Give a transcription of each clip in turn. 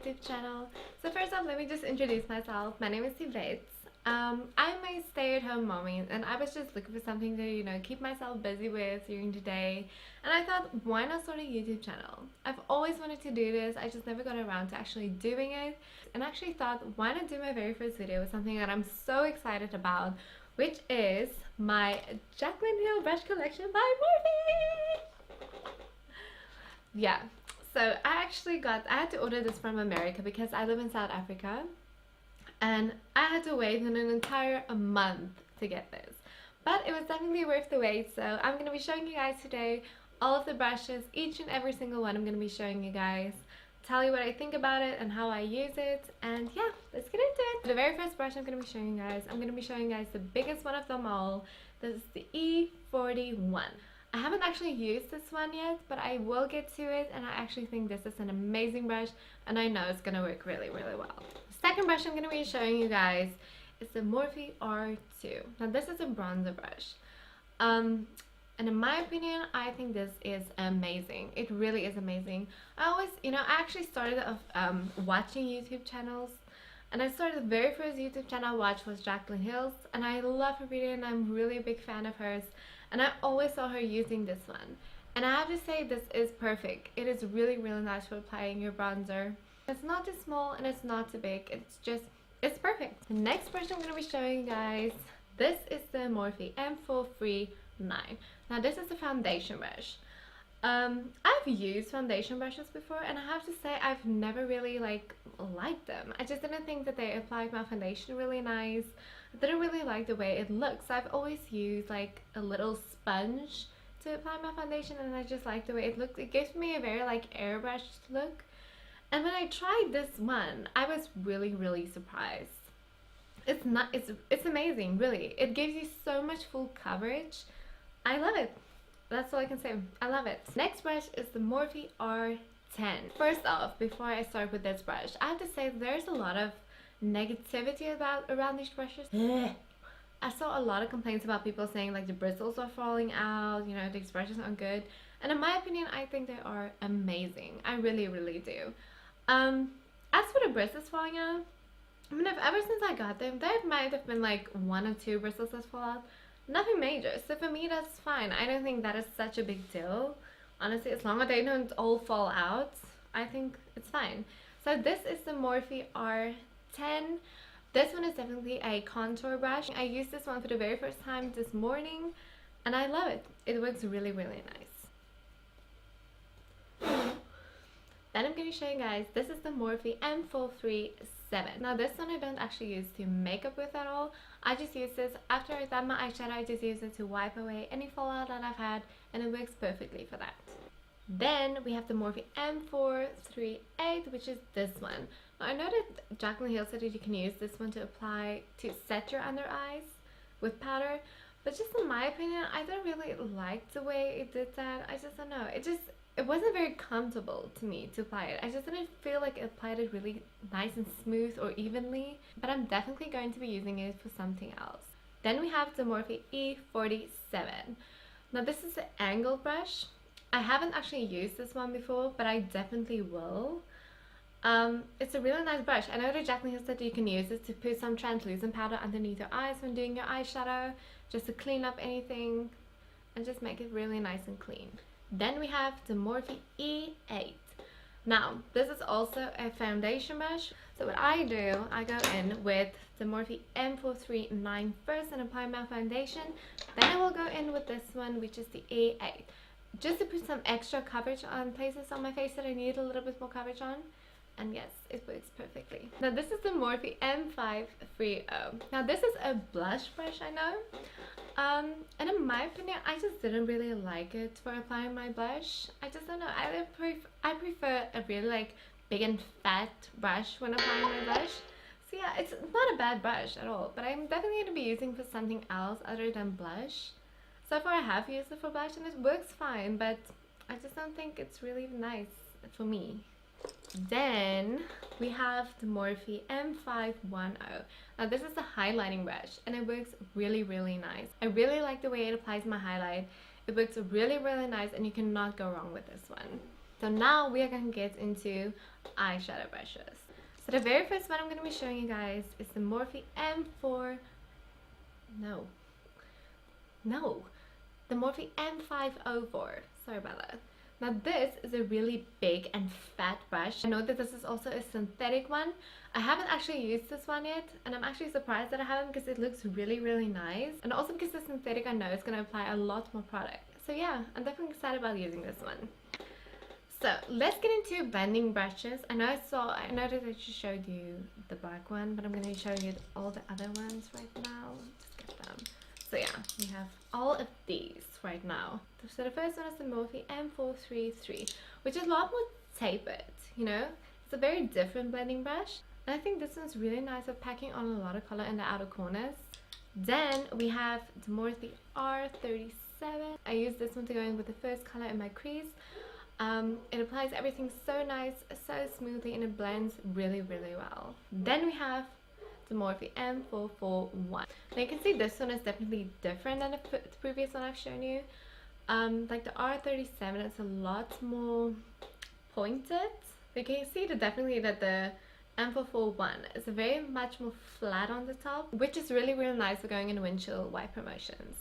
YouTube channel. So first off, let me just introduce myself. My name is Yvette. I'm a stay-at-home mommy and I was just looking for something to, keep myself busy with during the day. And I thought, why not start a YouTube channel? I've always wanted to do this, I just never got around to actually doing it. And I actually thought, why not do my very first video with something that I'm so excited about, which is my Jaclyn Hill Brush Collection by Morphe! Yeah, so I had to order this from America because I live in South Africa. And I had to wait an entire month to get this, but it was definitely worth the wait. So I'm going to be showing you guys today all of the brushes, each and every single one I'm going to be showing you guys, tell you what I think about it and how I use it, and yeah, let's get into it. The very first brush I'm going to be showing you guys, I'm going to be showing you guys the biggest one of them all. This is the E41. I haven't actually used this one yet, but I will get to it, and I actually think this is an amazing brush and I know it's going to work really, really well. Second brush I'm going to be showing you guys is the Morphe R2. Now this is a bronzer brush, and in my opinion I think this is amazing. It really is amazing. I actually started watching YouTube channels, and I started the very first YouTube channel I watched was Jaclyn Hill's, and I love her video and I'm really a big fan of hers, and I always saw her using this one, and I have to say this is perfect. It is really, really nice for applying your bronzer. It's not too small and it's not too big. It's perfect. The next brush I'm going to be showing you guys, this is the Morphe M439. Now this is a foundation brush. I've used foundation brushes before, and I have to say I've never really liked them. I just didn't think that they applied my foundation really nice. I didn't really like the way it looks. I've always used like a little sponge to apply my foundation, and I just like the way it looks. It gives me a very airbrushed look. And when I tried this one, I was really, really surprised. It's amazing, really. It gives you so much full coverage. I love it. That's all I can say. I love it. Next brush is the Morphe R10. First off, before I start with this brush, I have to say there's a lot of negativity around these brushes. I saw a lot of complaints about people saying the bristles are falling out, these brushes aren't good. And in my opinion, I think they are amazing. I really, really do. As for the bristles falling out, ever since I got them, there might have been one or two bristles that fall out. Nothing major. So for me, that's fine. I don't think that is such a big deal. Honestly, as long as they don't all fall out, I think it's fine. So this is the Morphe R10. This one is definitely a contour brush. I used this one for the very first time this morning, and I love it. It works really, really nice. Then I'm going to show you guys, this is the Morphe M437. Now this one I don't actually use to makeup with at all. I just use this after I've done my eyeshadow. I just use it to wipe away any fallout that I've had, and it works perfectly for that. Then we have the Morphe M438, which is this one. Now I know that Jaclyn Hill said that you can use this one to set your under eyes with powder, but just in my opinion, I don't really like the way it did that. I just don't know. It wasn't very comfortable to me to apply it. I just didn't feel like it applied it really nice and smooth or evenly, but I'm definitely going to be using it for something else. Then we have the Morphe E47. Now this is the angled brush. I haven't actually used this one before, but I definitely will. It's a really nice brush. I know that Jaclyn Hill said you can use it to put some translucent powder underneath your eyes when doing your eyeshadow, just to clean up anything and just make it really nice and clean. Then we have the Morphe E8. Now, this is also a foundation brush. So what I do, I go in with the Morphe M439 first and apply my foundation. Then I will go in with this one, which is the E8. Just to put some extra coverage on places on my face that I need a little bit more coverage on. And yes, it works perfectly. Now this is the Morphe M530. Now this is a blush brush, I know. And in my opinion, I just didn't really like it for applying my blush. I just don't know. I prefer a really big and fat brush when applying my blush. So yeah, it's not a bad brush at all. But I'm definitely going to be using for something else other than blush. So far I have used it for blush and it works fine, but I just don't think it's really nice for me. Then we have the Morphe M510. Now this is the highlighting brush and it works really, really nice. I really like the way it applies my highlight. It works really, really nice and you cannot go wrong with this one. So now we are going to get into eyeshadow brushes. So the very first one I'm going to be showing you guys is the Morphe M4, the Morphe M504. Sorry about that. Now this is a really big and fat brush. I know that this is also a synthetic one. I haven't actually used this one yet, and I'm actually surprised that I haven't because it looks really, really nice. And also because it's synthetic, I know it's going to apply a lot more product. So yeah, I'm definitely excited about using this one. So let's get into blending brushes. I noticed I just showed you the black one, but I'm going to be showing you all the other ones right now. Just get them. So yeah, we have all of these right now. So the first one is the Morphe M433, which is a lot more tapered, you know? It's a very different blending brush. And I think this one's really nice for packing on a lot of color in the outer corners. Then we have the Morphe R37. I use this one to go in with the first color in my crease. It applies everything so nice, so smoothly, and it blends really, really well. Then we have the Morphe M441. Now you can see this one is definitely different than the previous one I've shown you. Like the R37, it's a lot more pointed. You can see definitely that the M441 is very much more flat on the top, which is really, really nice for going in windshield wiper motions.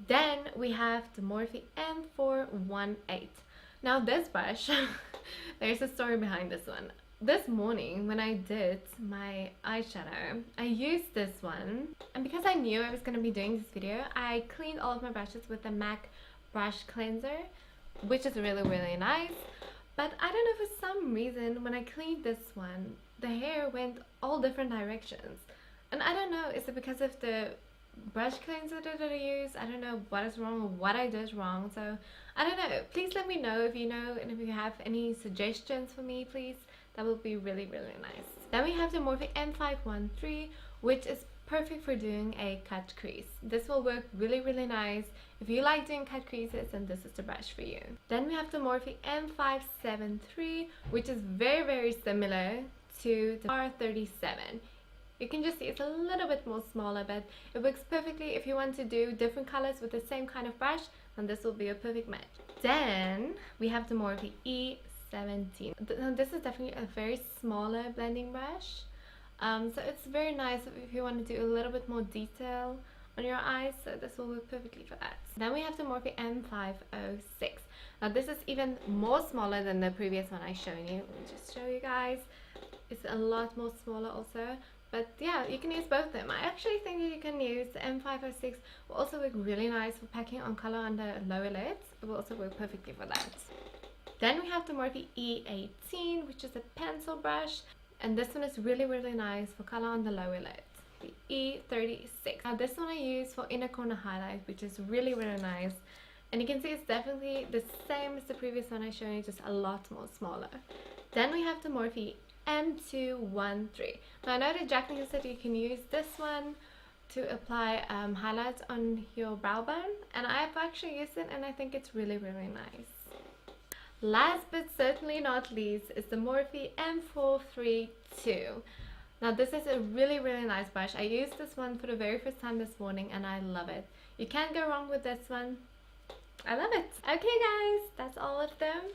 Then we have the Morphe M418. Now this brush, there's a story behind this one. This morning when I did my eyeshadow, I used this one, and because I knew I was going to be doing this video, I cleaned all of my brushes with the MAC brush cleanser, which is really, really nice. But I don't know, for some reason when I cleaned this one, the hair went all different directions, and I don't know, is it because of the brush cleanser that I use? I don't know what is wrong or what I did wrong. So I don't know, please let me know if you know, and if you have any suggestions for me, please. That would be really, really nice. Then we have the Morphe M513, which is perfect for doing a cut crease. This will work really, really nice. If you like doing cut creases, then this is the brush for you. Then we have the Morphe M573, which is very, very similar to the R37. You can just see it's a little bit more smaller, but it works perfectly if you want to do different colors with the same kind of brush, and this will be a perfect match. Then we have the Morphe E17. This is definitely a very smaller blending brush. So it's very nice if you want to do a little bit more detail on your eyes, so this will work perfectly for that. Then we have the Morphe M506. Now this is even more smaller than the previous one I showed you. Let me just show you guys. It's a lot more smaller also. But yeah, you can use both of them. I actually think that you can use the M506. Will also work really nice for packing on color on the lower lids. It will also work perfectly for that. Then we have the Morphe E18, which is a pencil brush. And this one is really, really nice for color on the lower lids. The E36. Now this one I use for inner corner highlight, which is really, really nice. And you can see it's definitely the same as the previous one I showed you, just a lot more smaller. Then we have the Morphe M213. Now I know that Jaclyn Hill said you can use this one to apply highlights on your brow bone, and I've actually used it and I think it's really, really nice. Last but certainly not least is the Morphe M432. Now this is a really, really nice brush. I used this one for the very first time this morning and I love it. You can't go wrong with this one. I love it. Okay guys, that's all of them.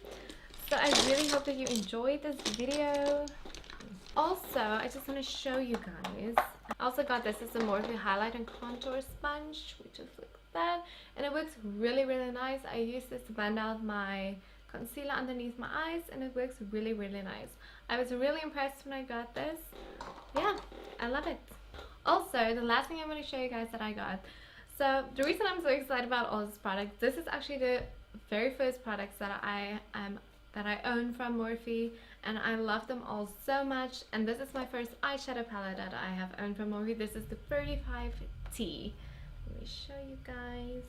So I really hope that you enjoyed this video. Also, I just want to show you guys. I also got this as a Morphe highlight and contour sponge, which is like that. And it works really, really nice. I use this to blend out my concealer underneath my eyes, and it works really, really nice. I was really impressed when I got this. Yeah, I love it. Also, the last thing I'm going to show you guys that I got. So the reason I'm so excited about all this product, this is actually the very first products that I own from Morphe, and I love them all so much. And this is my first eyeshadow palette that I have owned from Morphe. This is the 35T. Let me show you guys.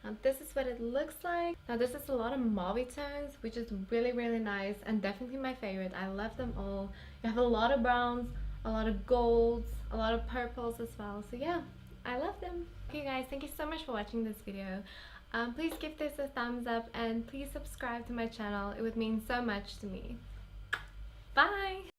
Now this is what it looks like. Now this is a lot of mauve tones, which is really, really nice and definitely my favorite. I love them all. You have a lot of browns, a lot of golds, a lot of purples as well. So yeah, I love them. Okay guys, thank you so much for watching this video. Please give this a thumbs up and please subscribe to my channel. It would mean so much to me. Bye!